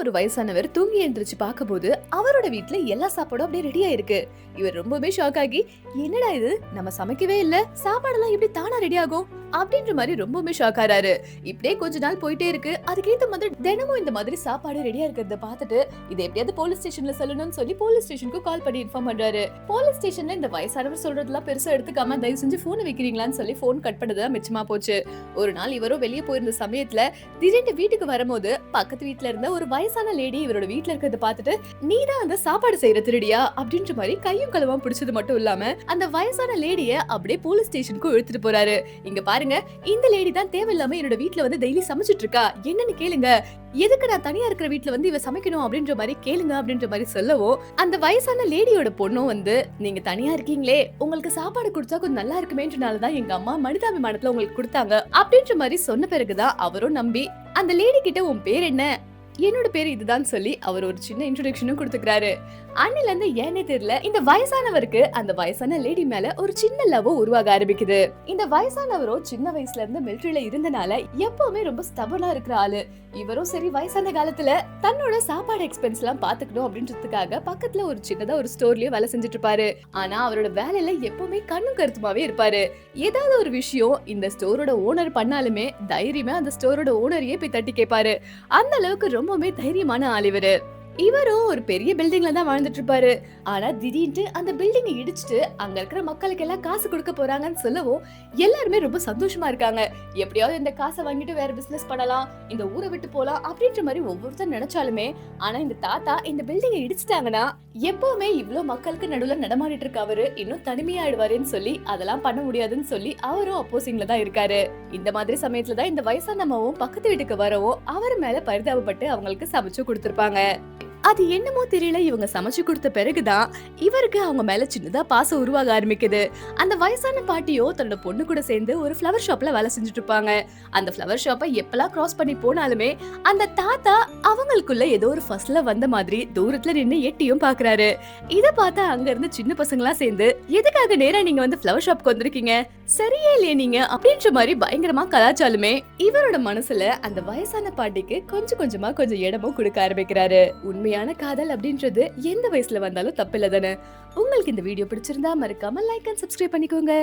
ஒரு வயசானவர் தூங்கி எழுந்திருச்சு பார்க்கும்போது அவரோட வீட்ல எல்லா சாப்பாடும் அப்படியே ரெடியா இருக்கு. இவர் ரொம்பவே ஷாக் ஆகி, என்னடா இது, நம்ம சமைக்கவே இல்ல, சாப்பாடெல்லாம் எப்படி தானா ரெடி ஆகும் அப்படின்ற மாதிரி ரொம்பவே ஷாக் ஆறாரு. இப்படியே கொஞ்ச நாள் போயிட்டே இருக்கு. அதுக்கேத்த மாதிரி தினமும் இந்த மாதிரி சாப்பாடு ரெடியா இருக்கிறத பார்த்துட்டு இதை எப்படியாவது போலீஸ் ஸ்டேஷன்ல சொல்லணும்னு சொல்லி போலீஸ் ஸ்டேஷனுக்கு கால் பண்ணி இன்ஃபார்ம் பண்றாரு. போலீஸ் ஸ்டேஷன்ல இந்த வயசானவர் சொல்றதெல்லாம் பெருசா எடுத்துக்காம தயவு செஞ்சு போன் வைக்கிறீங்களான்னு சொல்லி போன் கட் பண்ணதுதான் மிச்சமா போச்சு. ஒரு நாள் இவரும் வெளியே போயிருந்த சமயத்துல திடீர்னு வீட்டுக்கு வரும்போது பக்கத்து வீட்டுல இருந்த ஒரு வயசான லேடி இவரோட வீட்டுல இருக்கிறத பார்த்துட்டு, நீதான் அந்த சாப்பாடு செய்யற திருடியா அப்படின்ற மாதிரி கையும் களவா பிடிச்சது மட்டும் இல்லாம அந்த வயசான லேடிய அப்படியே போலீஸ் ஸ்டேஷனுக்கு இழுத்துட்டு போறாரு. இங்க பாருங்க, இந்த லேடி தான் தேவையில்லாம என்னோட வீட்டுல வந்து டெய்லி சமைச்சிட்டு இருக்கா, என்னன்னு கேளுங்க, எதுக்கு நான் தனியா இருக்கிற வீட்டுல வந்து இவ சமைக்கணும் அப்படின்ற மாதிரி கேளுங்க அப்படின்ற மாதிரி சொல்லவும், அந்த வயசான லேடியோட பொண்ணும் வந்து, நீங்க தனியா இருக்கீங்களே, உங்களுக்கு சாப்பாடு கொடுத்தா கொஞ்சம் நல்லா இருக்குமேன்றனாலதான் எங்க அம்மா மனிதாபிமானத்துல உங்களுக்கு கொடுத்தாங்க அப்படின்ற மாதிரி சொன்ன பிறகுதான் அவரும் நம்பி அந்த லேடி கிட்ட உன் பேர் என்ன, என்னோட பேரு இதுதான் சொல்லி அவர் ஒரு சின்ன இன்ட்ரோடக்ஷனும் கொடுத்துக்கிறாரு. அன்னில இருந்து ஏனே தெரியல, இந்த வயசானவருக்கு அந்த வயசான லேடி மேல ஒரு சின்ன லவ் உருவாக ஆரம்பிக்குது. இந்த வயசானவரோ சின்ன வயசுல இருந்து மிலிட்டரியில இருந்தனால எப்பவுமே ரொம்ப ஸ்டபர்னா இருக்கிற ஆளு. இவரும் சரி வயசான காலத்துல தன்னோட சாப்பாடு எக்ஸ்பென்ஸ் எல்லாம் பாத்துக்கணும் அப்படின்றதுக்காக பக்கத்துல ஒரு சின்னதா ஒரு ஸ்டோர்லயே வேலை செஞ்சுட்டு இருப்பாரு. ஆனா அவரோட வேலையில எப்பவுமே கண்ணும் கருத்துமாவே இருப்பாரு. ஏதாவது ஒரு விஷயம் இந்த ஸ்டோரோட ஓனர் பண்ணாலுமே தைரியமா அந்த ஸ்டோரோட ஓனரையே போய் தட்டி கேட்பாரு. அந்த அளவுக்கு ரொம்பவே தைரியமான ஆள் இவரு. இவரும் ஒரு பெரிய பில்டிங்ல தான் வாழ்ந்துட்டு இருப்பாரு. ஆனா திடீர்னு அந்த பில்டிங்கை இடிச்சிட்டு அங்க இருக்கிற மக்களுக்கு எல்லாம் காசு கொடுக்க போறாங்கன்னு சொல்லவும் எல்லாருமே ரொம்ப சந்தோஷமா இருக்காங்க. எப்படியாவது இந்த காசை வாங்கிட்டு வேற பிசினஸ் பண்ணலாம், இந்த ஊரை விட்டு போலாம் அப்படின்ற மாதிரி ஒவ்வொருத்தர் நினைச்சாலுமே, ஆனா இந்த தாத்தா இந்த பில்டிங்கை இடிச்சிட்டாங்கன்னா எப்பவுமே இவ்வளவு மக்களுக்கு நடுவுல நடமாடிட்டு இருக்க அவரு இன்னும் தனிமையாயிடுவாருன்னு சொல்லி அதெல்லாம் பண்ண முடியாதுன்னு சொல்லி அவரும் அப்போசிங்ல தான் இருக்காரு. இந்த மாதிரி சமயத்துலதான் இந்த வயசான அம்மாவும் பக்கத்து வீட்டுக்கு வரவும் அவர் மேல பரிதாபப்பட்டு அவங்களுக்கு சமைச்சு கொடுத்திருப்பாங்க. அது என்னமோ தெரியல, இவங்க சமைச்சு கொடுத்த பிறகுதான் இவருக்கு அவங்க மேல சின்னதா பாசம் உருவாக ஆரம்பிக்குது. அந்த வயசான பாட்டியோ தன்னோட பொண்ணு கூட சேர்ந்து ஒரு ஃப்ளவர் ஷாப்ல வேலை செஞ்சுட்டு இருப்பாங்க. அந்த ஃப்ளவர் ஷாப்பை எப்பெல்லாம் கிராஸ் பண்ணி போனாலுமே அந்த தாத்தா அவங்களுக்குள்ள ஏதோ ஒரு ஃபர்ஸ்ட்ல வந்த மாதிரி தூரத்துல நின்னு எட்டியும் பாக்குறாரு. இத பார்த்தா அங்க இருந்து சின்ன பசங்களா சேர்ந்து, எதுக்காக நேரா நீங்க வந்து ஃப்ளவர் ஷாப்க்கு வந்திருக்கீங்க, சரியே இல்லையே நீங்க அப்படின்ற மாதிரி பயங்கரமா கலாச்சாலுமே இவரோட மனசுல அந்த வயசான பாட்டிக்கு கொஞ்சம் கொஞ்சமா கொஞ்சம் இடமும் கொடுக்க ஆரம்பிக்கிறாரு. உண்மையான காதல் அப்படின்றது எந்த வயசுல வந்தாலும் தப்பில்ல தானே. உங்களுக்கு இந்த வீடியோ பிடிச்சிருந்தா மறக்காம லைக் அண்ட் சப்ஸ்கிரைப் பண்ணிக்கோங்க.